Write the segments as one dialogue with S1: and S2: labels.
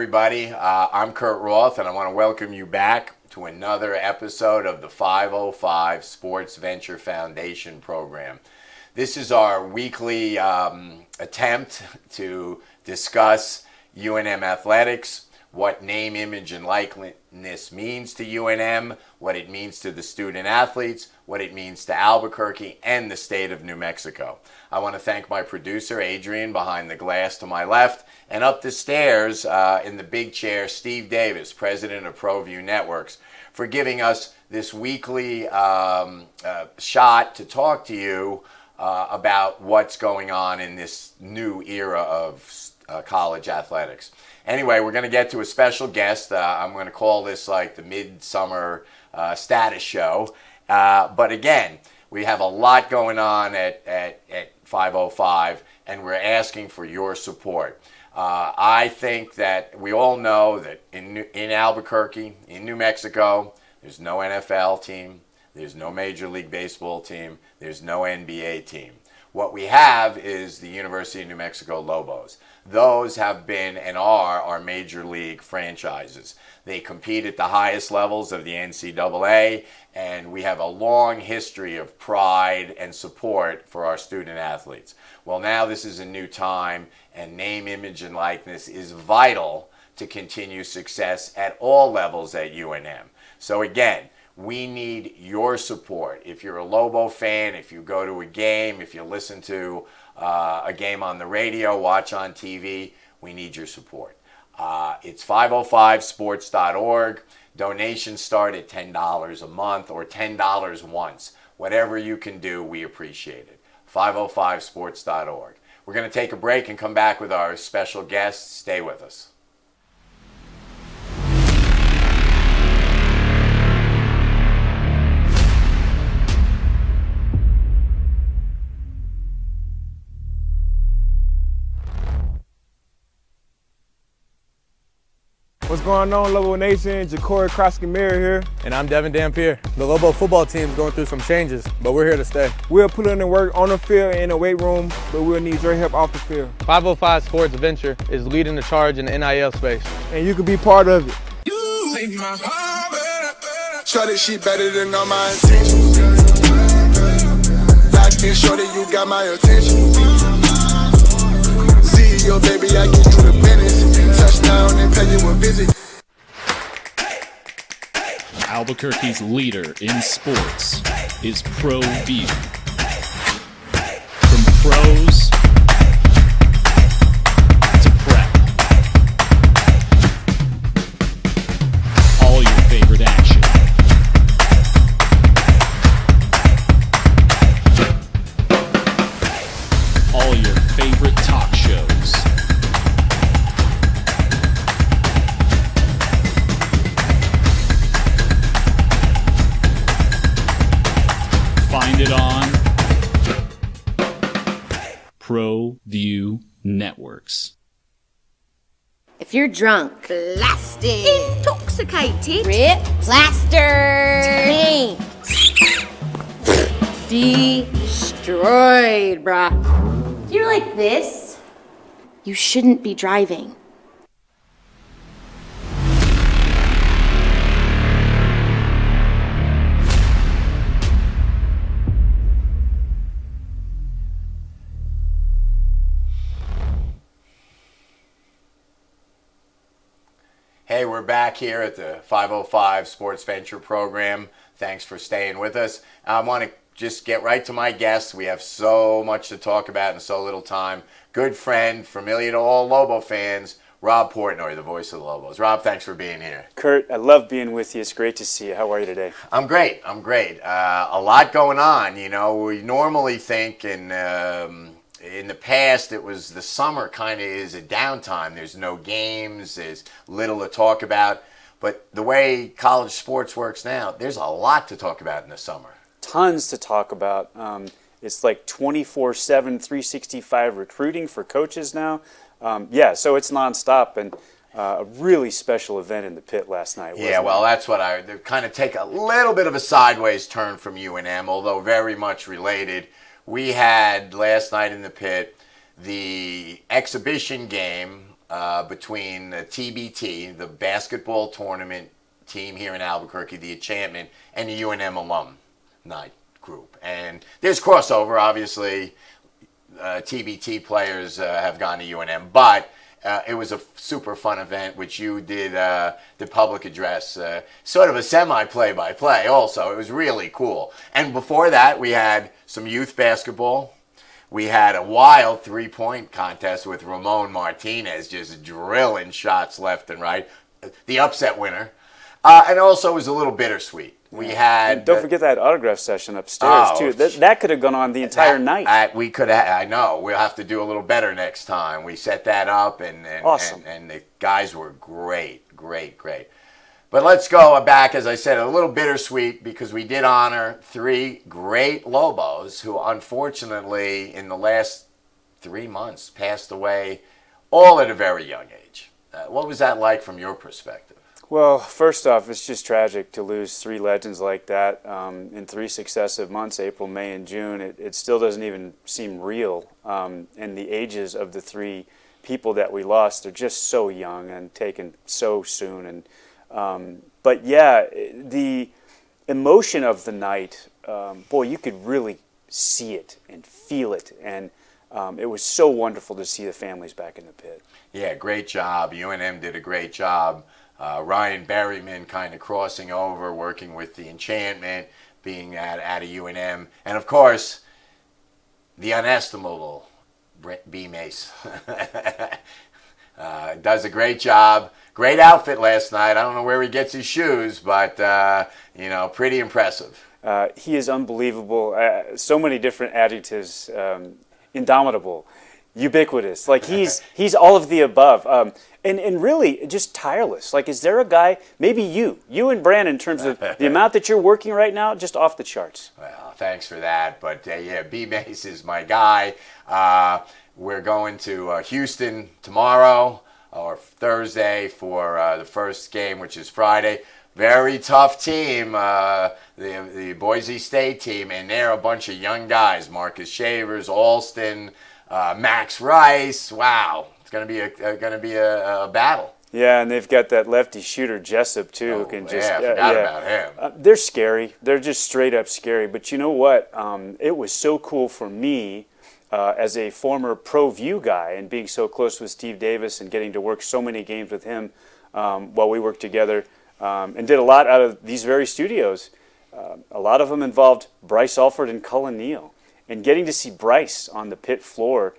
S1: everybody. I'm Kurt Roth, and I want to welcome you back to another episode of the 505 Sports Venture Foundation program. This is our weekly attempt to discuss UNM athletics, what name, image, and likeness means to UNM, what it means to the student athletes, what it means to Albuquerque and the state of New Mexico. I want to thank my producer, Adrian, behind the glass to my left, and up the stairs in the big chair, Steve Davis, president of ProView Networks, for giving us this weekly shot to talk to you about what's going on in this new era of college athletics. Anyway, we're going to get to a special guest. I'm going to call this like the midsummer status show. But again, we have a lot going on at 505, and we're asking for your support. I think that we all know that in Albuquerque, in New Mexico, there's no NFL team, there's no Major League Baseball team, there's no NBA team. What we have is the University of New Mexico Lobos. Those have been and are our major league franchises. They compete at the highest levels of the NCAA, and we have a long history of pride and support for our student athletes. Well, now this is a new time, and name, image, and likeness is vital to continue success at all levels at UNM. So again, we need your support. If you're a Lobo fan, if you go to a game, if you listen to a game on the radio, watch on TV, we need your support. It's 505sports.org. Donations start at $10 a month or $10 once. Whatever you can do, we appreciate it. 505sports.org. We're going to take a break and come back with our special guest. Stay with us.
S2: What's going on, Lobo Nation? Ja'Cory Krosky-Mirror here.
S3: And I'm Devin Dampier. The Lobo football team's going through some changes, but we're here to stay.
S2: We'll put in the work on the field and in the weight room, but we'll need your help off the field.
S3: 505 Sports Venture is leading the charge in the NIL space.
S2: And you can be part of it.
S4: Shorty, she better than all my intentions. Locked in, shorty, you got my attention. See your baby, I get you the business. Touchdown and pay you a visit.
S5: Albuquerque's leader in sports is ProView. From pros to prep, all your favorite action. All your favorite talk shows. Find it on ProView Networks.
S6: If you're drunk,
S7: blasted,
S6: intoxicated,
S7: ripped, plastered,
S6: destroyed, bruh.
S7: If you're like this,
S6: You shouldn't be driving.
S1: Hey, we're back here at the 505 Sports Venture program. Thanks for staying with us. I want to just get right to my guests. We have so much to talk about in so little time. Good friend, familiar to all Lobo fans, Rob Portnoy, the voice of the Lobos. Rob, thanks for being here.
S8: Kurt, I love being with you. It's great to see you. How are you today?
S1: I'm great. A lot going on. You know, we normally think in the past, it was the summer kind of is a downtime. There's no games. There's little to talk about. But the way college sports works now, there's a lot to talk about in the summer.
S8: Tons to talk about. It's like 24/7, 365 recruiting for coaches now. So it's nonstop, and a really special event in the pit last night.
S1: Yeah, well, that's what I kind of take a little bit of a sideways turn from UNM, although very much related. We had last night in the pit the exhibition game between the TBT, the basketball tournament team here in Albuquerque, the Enchantment, and the UNM alum night group. And there's crossover, obviously. TBT players have gone to UNM, but it was a super fun event, which you did the public address, sort of a semi-play-by-play also. It was really cool. And before that, we had some youth basketball. We had a wild three-point contest with Ramon Martinez just drilling shots left and right. The upset winner. And also it was a little bittersweet. We had...
S8: And don't forget that autograph session upstairs, too. That could have gone on the entire night.
S1: We could have... I know. We'll have to do a little better next time. We set that up, and
S8: awesome.
S1: And the guys were great. But let's go back, as I said, a little bittersweet, because we did honor 3 great Lobos who, unfortunately, in the last 3 months, passed away, all at a very young age. What was that like from your perspective?
S8: Well, first off, it's just tragic to lose 3 legends like that in 3 successive months, April, May, and June. It still doesn't even seem real. And the ages of the 3 people that we lost, they're just so young and taken so soon. And but yeah, the emotion of the night, boy, you could really see it and feel it. And it was so wonderful to see the families back in the pit.
S1: Yeah, great job. UNM did a great job. Ryan Berryman kind of crossing over, working with the Enchantment, being at a UNM. And, of course, the unestimable B. Mace. Does a great job. Great outfit last night. I don't know where he gets his shoes, but, pretty impressive.
S8: He is unbelievable. So many different adjectives. Indomitable. Ubiquitous. Like he's all of the above. And really just tireless. Like, is there a guy, maybe you and Brandon, in terms of the amount that you're working right now, just off the charts?
S1: Well, thanks for that. But yeah, B. Mace is my guy. We're going to Houston tomorrow or Thursday for the first game, which is Friday. Very tough team, the Boise State team, and they're a bunch of young guys. Marcus Shavers, Alston, Max Rice. Wow, it's going to be a battle.
S8: Yeah, and they've got that lefty shooter Jessup too, who can just
S1: I forgot about him.
S8: They're scary. They're just straight up scary. But you know what? It was so cool for me as a former Pro View guy and being so close with Steve Davis and getting to work so many games with him while we worked together. And did a lot out of these very studios. A lot of them involved Bryce Alford and Cullen Neal. And getting to see Bryce on the pit floor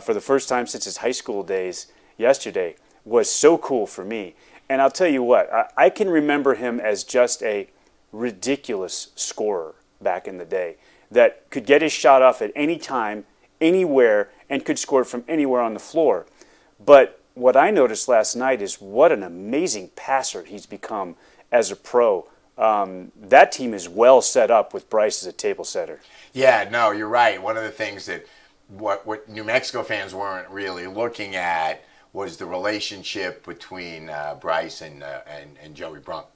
S8: for the first time since his high school days yesterday was so cool for me. And I'll tell you what, I can remember him as just a ridiculous scorer back in the day that could get his shot off at any time, anywhere, and could score from anywhere on the floor. But what I noticed last night is what an amazing passer he's become as a pro. That team is well set up with Bryce as a table setter.
S1: Yeah, no, you're right. One of the things that what New Mexico fans weren't really looking at was the relationship between Bryce and Joey Brunk.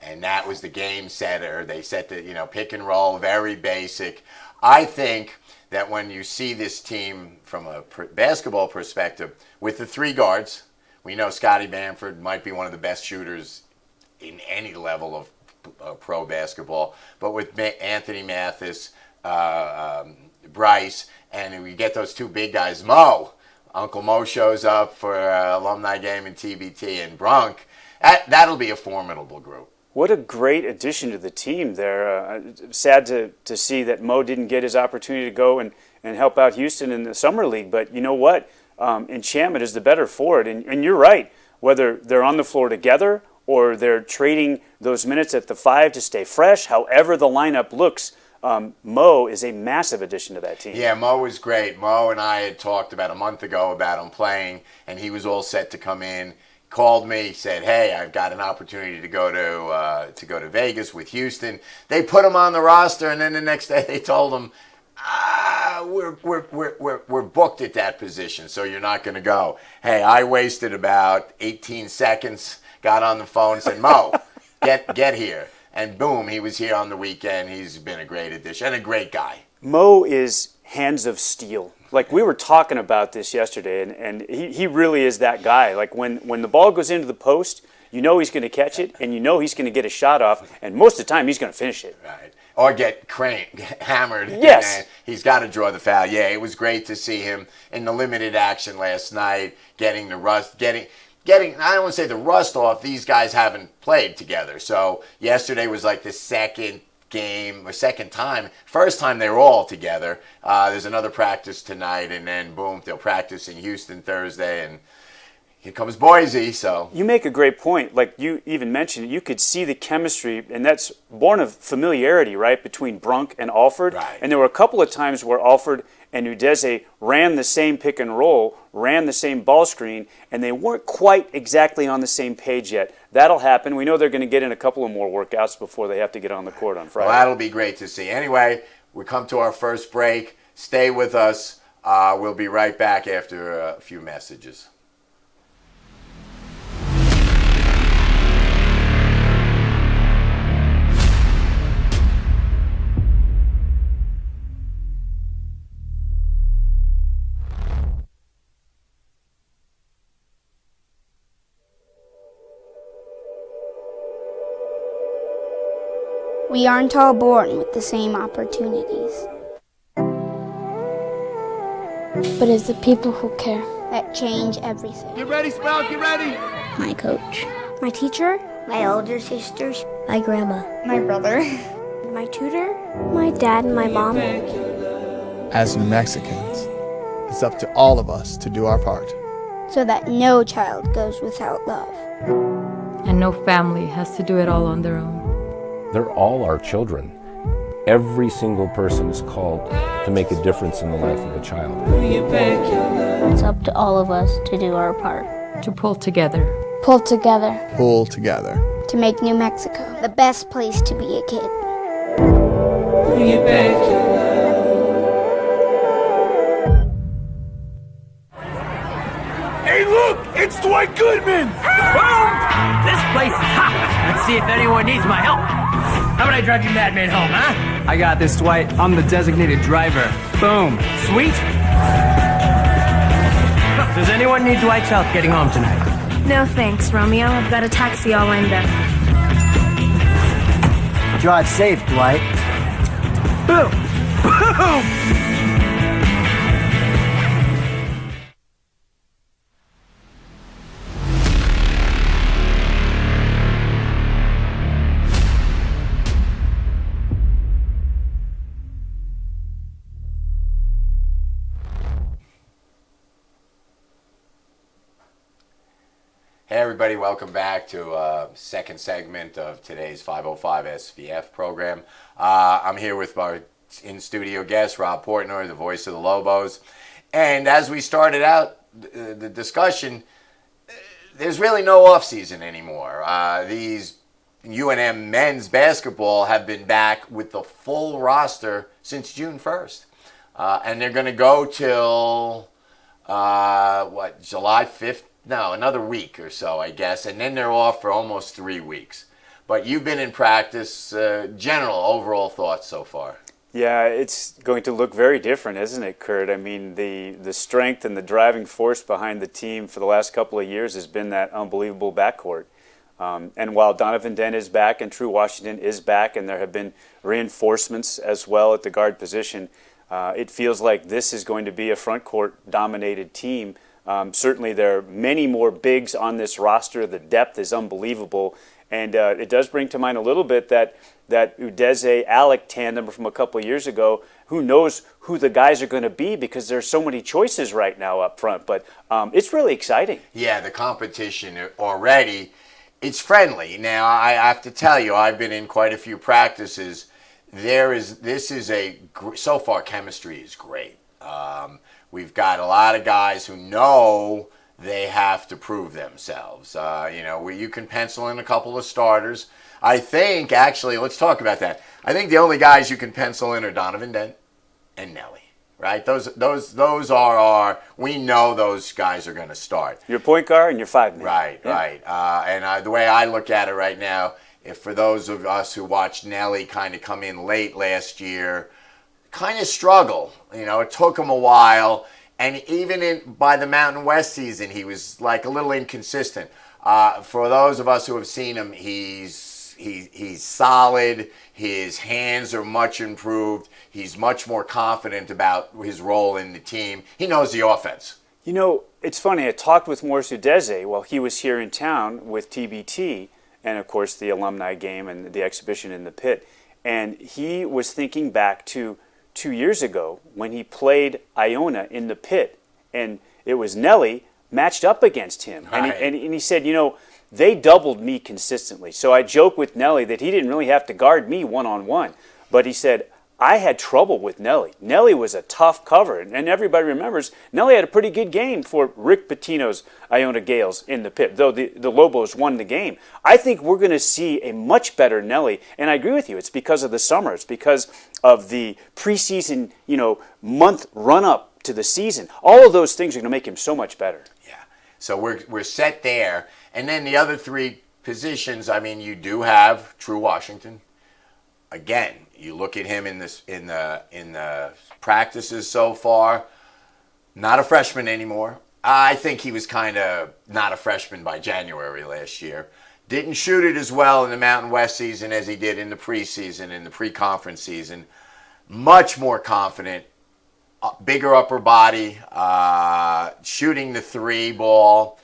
S1: And that was the game setter. They set the pick and roll, very basic. I think that when you see this team from a basketball perspective, with the 3 guards, we know Scotty Bamford might be one of the best shooters in any level of pro basketball, but with Anthony Mathis, Bryce, and we get those 2 big guys, Uncle Mo shows up for alumni game in TBT, and Brunk, that'll be a formidable group.
S8: What a great addition to the team there. Sad to see that Mo didn't get his opportunity to go and help out Houston in the Summer League. But you know what? Enchantment is the better for it. And you're right. Whether they're on the floor together or they're trading those minutes at the 5 to stay fresh, however the lineup looks, Mo is a massive addition to that team.
S1: Yeah, Mo was great. Mo and I had talked about a month ago about him playing, and he was all set to come in. Called me, said, "Hey, I've got an opportunity to go to Vegas with Houston." They put him on the roster, and then the next day they told him, "We're booked at that position, so you're not going to go." Hey, I wasted about 18 seconds, got on the phone, and said, "Mo, get here," and boom, he was here on the weekend. He's been a great addition and a great guy.
S8: Mo is hands of steel. Like we were talking about this yesterday, and he really is that guy. Like when the ball goes into the post, you know he's going to catch it, and you know he's going to get a shot off, and most of the time he's going to finish it.
S1: Right. Or get hammered.
S8: Yes.
S1: And he's got to draw the foul. Yeah, it was great to see him in the limited action last night, getting the rust, getting. I don't want to say the rust off. These guys haven't played together. So yesterday was like the second game or second time. First time they were all together. There's another practice tonight, and then boom, they'll practice in Houston Thursday, and here comes Boise. So
S8: you make a great point. Like you even mentioned, you could see the chemistry, and that's born of familiarity, right, between Brunk and Alford.
S1: Right.
S8: And there were a couple of times where Alford and Udeze ran the same pick and roll, ran the same ball screen, and they weren't quite exactly on the same page yet. That'll happen. We know they're going to get in a couple of more workouts before they have to get on the court on Friday.
S1: well, that'll be great to see. Anyway, we come to our first break. Stay with us. We'll be right back after a few messages.
S9: We aren't all born with the same opportunities. But it's the people who care that change everything.
S2: Get ready, Sprout, get ready.
S9: My coach. My teacher.
S7: My older sisters.
S9: My grandma.
S7: My brother.
S9: My tutor. My dad and my mom.
S3: As New Mexicans, it's up to all of us to do our part.
S9: So that no child goes without love.
S10: And no family has to do it all on their own.
S11: They're all our children. Every single person is called to make a difference in the life of a child.
S9: It's up to all of us to do our part.
S10: To pull together.
S9: Pull together.
S3: Pull together.
S9: To make New Mexico the best place to be a kid.
S2: Hey, look, it's Dwight Goodman.
S12: This place is hot. Let's see if anyone needs my help. How about I drive you madman home, huh? I got this, Dwight. I'm the designated driver. Boom. Sweet. Does anyone need Dwight's help getting home tonight?
S6: No thanks, Romeo. I've got a taxi all lined up.
S12: Drive safe, Dwight. Boom. Boom.
S1: Hey everybody, welcome back to second segment of today's 505 SVF program. I'm here with our in-studio guest, Rob Portnoy, the voice of the Lobos. And as we started out the discussion, there's really no off-season anymore. These UNM men's basketball have been back with the full roster since June 1st. And they're going to go till, July 5th? No, another week or so, I guess, and then they're off for almost 3 weeks. But you've been in practice. General overall thoughts so far?
S8: Yeah, it's going to look very different, isn't it, Kurt? I mean, the strength and the driving force behind the team for the last couple of years has been that unbelievable backcourt. And while Donovan Dent is back and True Washington is back, and there have been reinforcements as well at the guard position, it feels like this is going to be a front court dominated team. Certainly there are many more bigs on this roster. The depth is unbelievable. And it does bring to mind a little bit that Udeze-Alec tandem from a couple of years ago. Who knows who the guys are going to be because there's so many choices right now up front. But it's really exciting.
S1: Yeah, the competition already, it's friendly. Now, I have to tell you, I've been in quite a few practices. So far, chemistry is great. We've got a lot of guys who know they have to prove themselves. You can pencil in a couple of starters. I think, actually, let's talk about that. I think the only guys you can pencil in are Donovan Dent and Nelly, right? Those are our, we know those guys are going to start.
S8: Your point guard and your 5-man.
S1: Right, yeah. Right. And the way I look at it right now, if for those of us who watched Nelly kind of come in late last year, kind of struggle. It took him a while. And even by the Mountain West season, he was like a little inconsistent. For those of us who have seen him, he's solid. His hands are much improved. He's much more confident about his role in the team. He knows the offense.
S8: It's funny. I talked with Morris Udeze while he was here in town with TBT and, of course, the alumni game and the exhibition in the pit. And he was thinking back to 2 years ago when he played Iona in the pit, and it was Nelly matched up against him.
S1: Right.
S8: And he said, they doubled me consistently. So I joke with Nelly that he didn't really have to guard me one-on-one. But he said, I had trouble with Nelly. Nelly was a tough cover, and everybody remembers Nelly had a pretty good game for Rick Pitino's Iona Gales in the pit, though the Lobos won the game. I think we're going to see a much better Nelly, and I agree with you. It's because of the summer. It's because of the preseason, month run-up to the season. All of those things are going to make him so much better.
S1: Yeah. So we're set there. And then the other three positions, you do have True Washington. Again, you look at him in the practices so far, not a freshman anymore. I think he was kind of not a freshman by January last year. Didn't shoot it as well in the Mountain West season as he did in the preseason, in the pre-conference season. Much more confident, bigger upper body, shooting the three ball.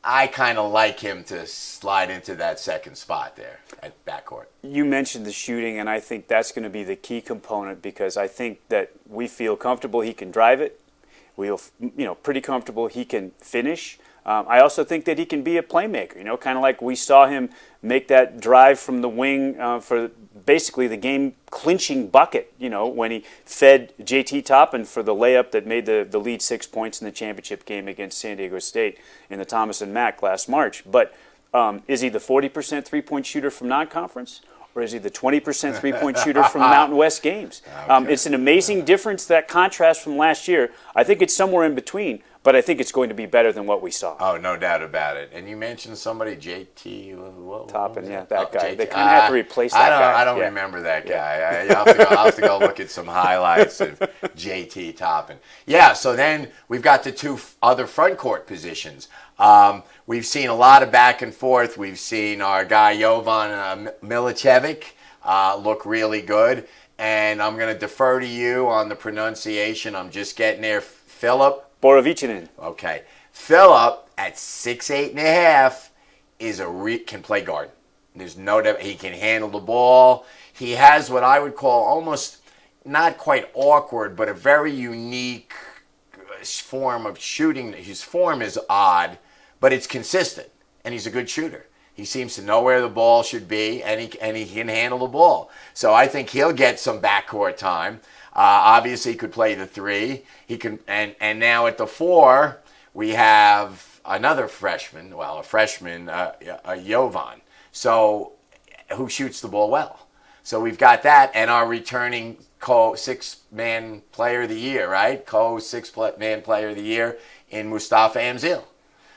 S1: I kind of like him to slide into that second spot there at backcourt.
S8: You mentioned the shooting, and I think that's going to be the key component because I think that we feel comfortable he can drive it. We feel, pretty comfortable he can finish. I also think that he can be a playmaker, kind of like we saw him make that drive from the wing for basically the game-clinching bucket, when he fed J.T. Toppin for the layup that made the lead 6 points in the championship game against San Diego State in the Thomas and Mack last March. But is he the 40% three-point shooter from non-conference? Or is he the 20% three-point shooter from Mountain West games? Okay. It's an amazing difference, that contrast from last year. I think it's somewhere in between, but I think it's going to be better than what we saw.
S1: Oh, no doubt about it. And you mentioned somebody, JT
S8: Toppin, yeah, that guy. JT. They kind of have to replace that guy.
S1: I don't remember that guy. I'll have to go look at some highlights of JT Toppin. Yeah, so then we've got the two other front court positions. We've seen a lot of back and forth. We've seen our guy Jovan Milicevic look really good. And I'm going to defer to you on the pronunciation. I'm just getting there. Filip
S8: Borovicinen.
S1: Okay. Filip at 6'8.5" is can play guard. There's no doubt he can handle the ball. He has what I would call almost not quite awkward, but a very unique form of shooting. His form is odd, but it's consistent, and he's a good shooter. He seems to know where the ball should be, and he can handle the ball. So I think he'll get some backcourt time. Obviously, he could play the three. He can, and now at the four, we have another freshman. Well, a freshman, Jovan. So who shoots the ball well? So we've got that, and our returning six-man player of the year, right? Six-man player of the year in Mustafa Amzil.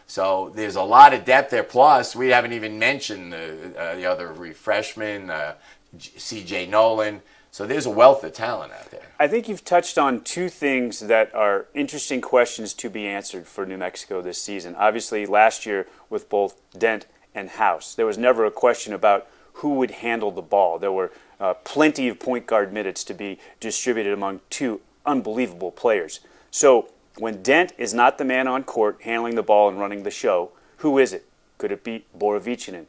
S1: So there's a lot of depth there. Plus, we haven't even mentioned the other freshmen, C.J. Nolan. So there's a wealth of talent out there.
S8: I think you've touched on two things that are interesting questions to be answered for New Mexico this season. Obviously, last year with both Dent and House, there was never a question about who would handle the ball. There were plenty of point guard minutes to be distributed among two unbelievable players. So when Dent is not the man on court handling the ball and running the show, who is it? Could it be Borovicinen?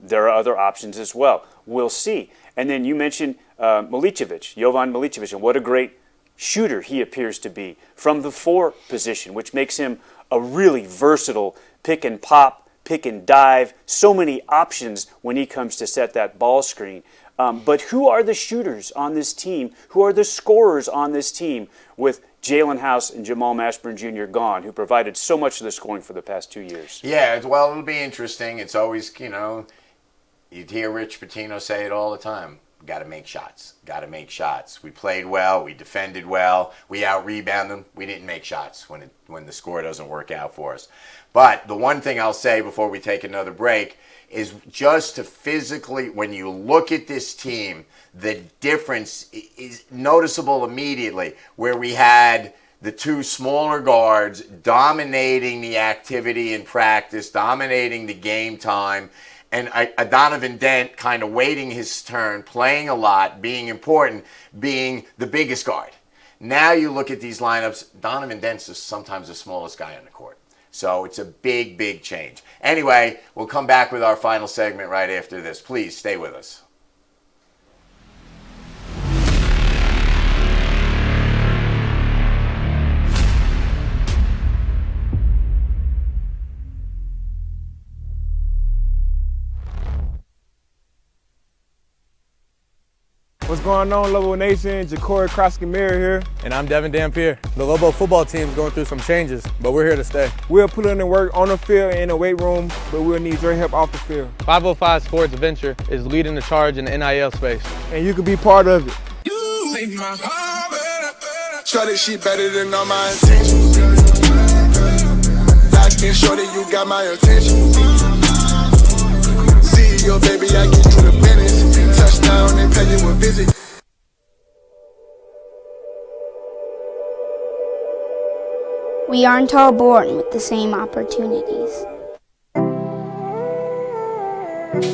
S8: There are other options as well. We'll see. And then you mentioned Milicevic, Jovan Milicevic, and what a great shooter he appears to be from the four position, which makes him a really versatile pick and pop, pick and dive, so many options when he comes to set that ball screen. But who are the shooters on this team? Who are the scorers on this team with Jalen House and Jamal Mashburn Jr. gone, who provided so much of the scoring for the past 2 years?
S1: Yeah, well, it'll be interesting. It's always, you'd hear Rich Pitino say it all the time. got to make shots. Got to make shots. We played well. We defended well. We out-rebounded them. We didn't make shots when the score doesn't work out for us. But the one thing I'll say before we take another break is just to physically, when you look at this team, the difference is noticeable immediately, where we had the two smaller guards dominating the activity in practice, dominating the game time, and Donovan Dent kind of waiting his turn, playing a lot, being important, being the biggest guard. Now you look at these lineups, Donovan Dent's sometimes the smallest guy on the court. So it's a big, big change. Anyway, we'll come back with our final segment right after this. Please stay with us.
S2: What's going on, Lobo Nation? Ja'Cory Krosky-Mir here.
S3: And I'm Devin Dampier. The Lobo football team is going through some changes, but we're here to stay.
S2: We'll put in the work on the field and in the weight room, but we'll need your help off the field.
S3: 505 Sports Venture is leading the charge in the NIL space.
S2: And you can be part of it.
S4: Shorty, she better than all my intentions. Locked in, shorty, you got my attention. See your baby, I get you the business. Touchdown and pay you a visit.
S9: We aren't all born with the same opportunities.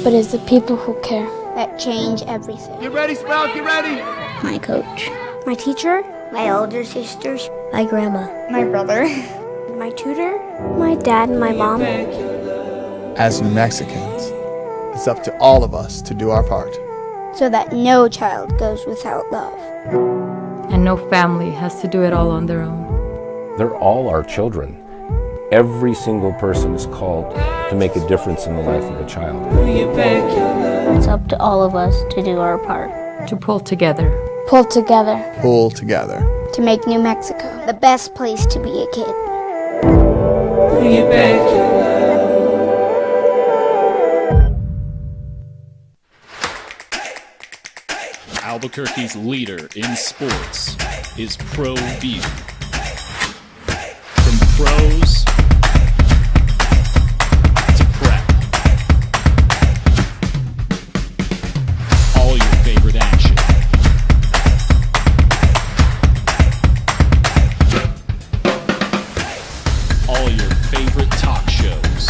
S9: But it's the people who care that change everything.
S12: Get ready, Sprout, get ready!
S7: My coach. My teacher. My older sisters. My grandma.
S6: My brother.
S7: My tutor. My dad and my mom.
S13: As New Mexicans, it's up to all of us to do our part.
S9: So that no child goes without love.
S10: And no family has to do it all on their own.
S11: They're all our children. Every single person is called to make a difference in the life of a child.
S7: It's up to all of us to do our part.
S10: To pull together.
S9: Pull together.
S13: Pull together.
S9: To make New Mexico the best place to be a kid.
S5: Albuquerque's leader in sports is Pro View. From pros to prep. All your favorite action. All your favorite talk shows.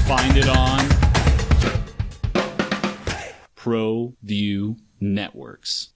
S5: Find it on Pro View Networks.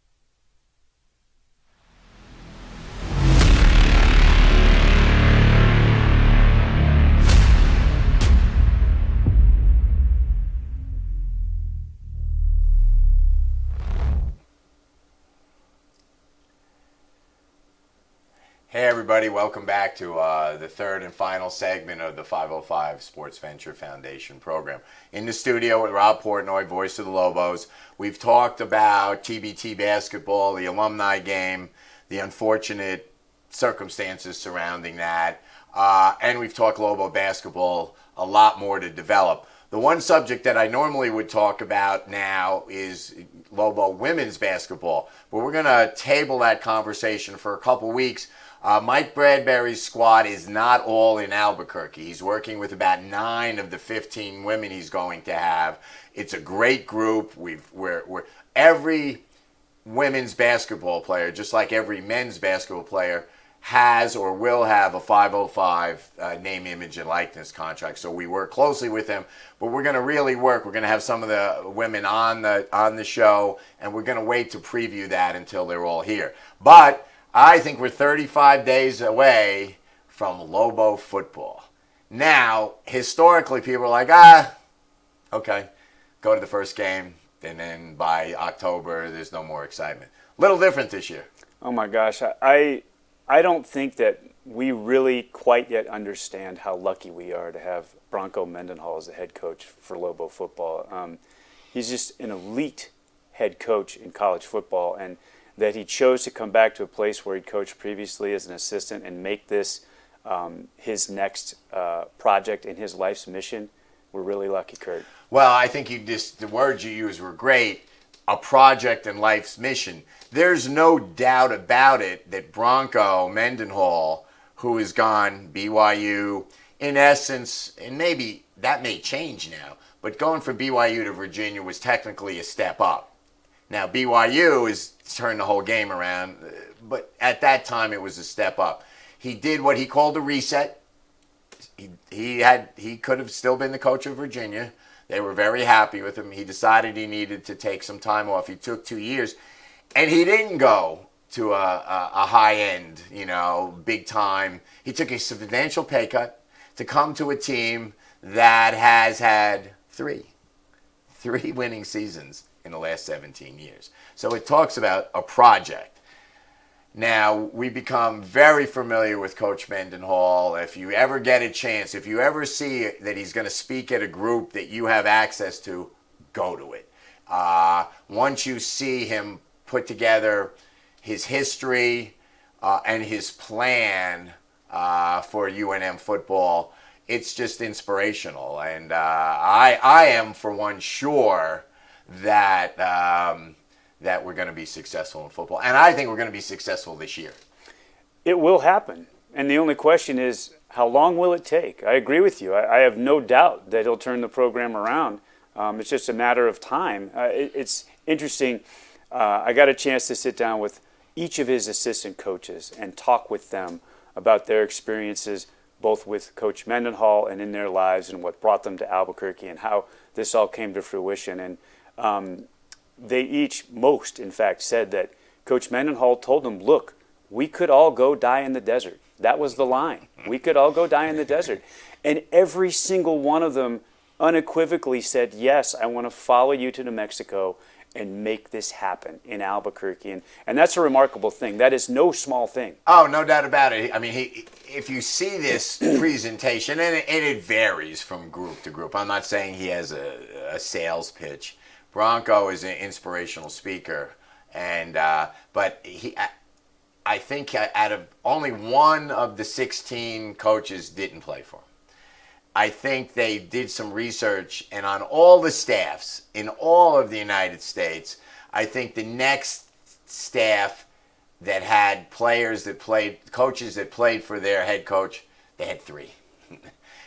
S1: Hey everybody, welcome back to the third and final segment of the 505 Sports Venture Foundation program. In the studio with Rob Portnoy, voice of the Lobos. We've talked about TBT basketball, the alumni game, the unfortunate circumstances surrounding that, and we've talked Lobo basketball, a lot more to develop. The one subject that I normally would talk about now is Lobo women's basketball, but we're going to table that conversation for a couple weeks. Mike Bradbury's squad is not all in Albuquerque. He's working with about 9 of the 15 women he's going to have. It's a great group. We're every women's basketball player, just like every men's basketball player, has or will have a 505 name, image, and likeness contract. So we work closely with them, but we're going to really work. We're going to have some of the women on the show, and we're going to wait to preview that until they're all here. But I think we're 35 days away from Lobo football. Now, historically, people are like, okay, go to the first game, and then by October, there's no more excitement. Little different this year.
S8: Oh my gosh, I don't think that we really quite yet understand how lucky we are to have Bronco Mendenhall as the head coach for Lobo football. He's just an elite head coach in college football, and that he chose to come back to a place where he'd coached previously as an assistant and make this his next project and his life's mission. We're really lucky, Kurt.
S1: Well, I think the words you used were great. A project and life's mission. There's no doubt about it that Bronco Mendenhall, who has gone BYU, in essence, and maybe that may change now, but going from BYU to Virginia was technically a step up. Now, BYU has turned the whole game around, but at that time it was a step up. He did what he called a reset. He could have still been the coach of Virginia. They were very happy with him. He decided he needed to take some time off. He took 2 years, and he didn't go to a high-end, big time. He took a substantial pay cut to come to a team that has had three winning seasons in the last 17 years. So it talks about a project. Now, we become very familiar with Coach Mendenhall. If you ever get a chance, if you ever see that he's going to speak at a group that you have access to, go to it. Once you see him put together his history and his plan for UNM football, it's just inspirational. And I am, for one, sure that that we're going to be successful in football. And I think we're going to be successful this year.
S8: It will happen. And the only question is, how long will it take? I agree with you. I have no doubt that he'll turn the program around. It's just a matter of time. It's interesting. I got a chance to sit down with each of his assistant coaches and talk with them about their experiences, both with Coach Mendenhall and in their lives, and what brought them to Albuquerque and how this all came to fruition. And they each, most in fact, said that Coach Mendenhall told them, look, we could all go die in the desert. That was the line. We could all go die in the desert. And every single one of them unequivocally said, yes, I want to follow you to New Mexico and make this happen in Albuquerque. And that's a remarkable thing. That is no small thing.
S1: Oh, no doubt about it. I mean, if you see this presentation, and it varies from group to group. I'm not saying he has a sales pitch. Bronco is an inspirational speaker, and but I think out of only one of the 16 coaches didn't play for him. I think they did some research, and on all the staffs in all of the United States, I think the next staff that had coaches that played for their head coach, they had 3.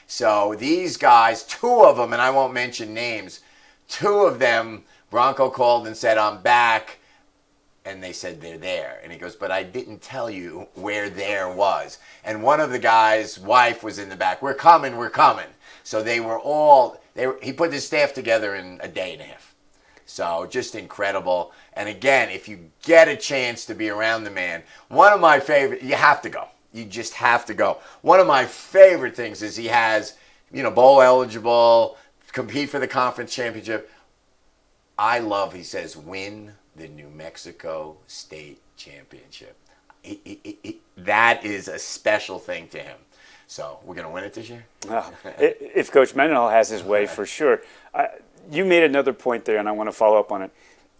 S1: So these guys, 2 of them, and I won't mention names, 2 of them, Bronco called and said, I'm back. And they said, they're there. And he goes, but I didn't tell you where there was. And one of the guys' wife was in the back. We're coming. So they were all, he put his staff together in a day and a half. So just incredible. And again, if you get a chance to be around the man, one of my favorite, you have to go. You just have to go. One of my favorite things is he has, bowl eligible, compete for the conference championship. I love, he says, win the New Mexico State Championship. That is a special thing to him. So we're going to win it this year?
S8: If Coach Mendenhall has his way, for sure. You made another point there, and I want to follow up on it.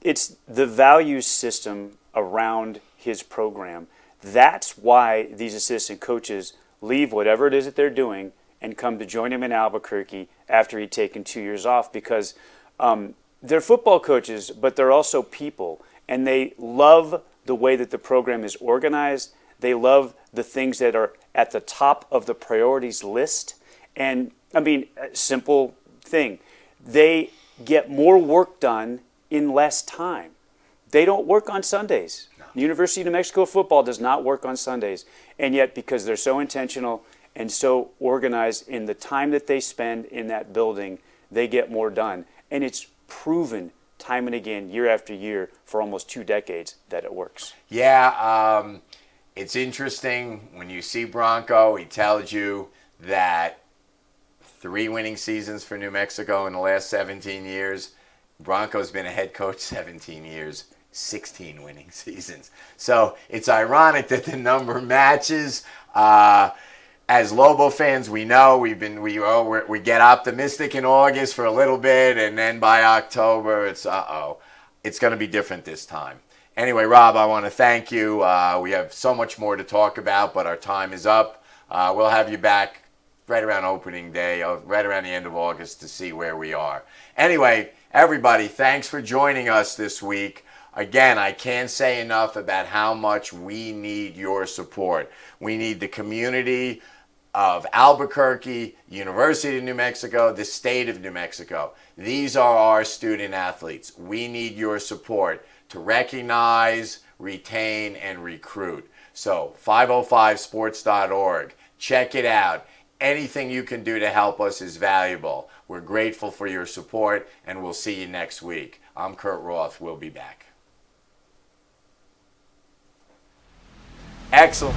S8: It's the value system around his program. That's why these assistant coaches leave whatever it is that they're doing and come to join him in Albuquerque after he'd taken 2 years off, because they're football coaches, but they're also people, and they love the way that the program is organized. They love the things that are at the top of the priorities list. And, I mean, a simple thing. They get more work done in less time. They don't work on Sundays. No. University of New Mexico football does not work on Sundays. And yet, because they're so intentional and so organized in the time that they spend in that building, they get more done. And it's proven time and again, year after year, for almost 2 decades, that it works.
S1: Yeah, it's interesting when you see Bronco, he tells you that 3 winning seasons for New Mexico in the last 17 years. Bronco's been a head coach 17 years, 16 winning seasons. So it's ironic that the number matches. As Lobo fans, we know we get optimistic in August for a little bit, and then by October, it's going to be different this time. Anyway, Rob, I want to thank you. We have so much more to talk about, but our time is up. We'll have you back right around opening day, right around the end of August to see where we are. Anyway, everybody, thanks for joining us this week. Again, I can't say enough about how much we need your support. We need the community of Albuquerque, University of New Mexico, the state of New Mexico. These are our student athletes. We need your support to recognize, retain, and recruit. So 505sports.org. Check it out. Anything you can do to help us is valuable. We're grateful for your support, and we'll see you next week. I'm Kurt Roth. We'll be back. Excellent.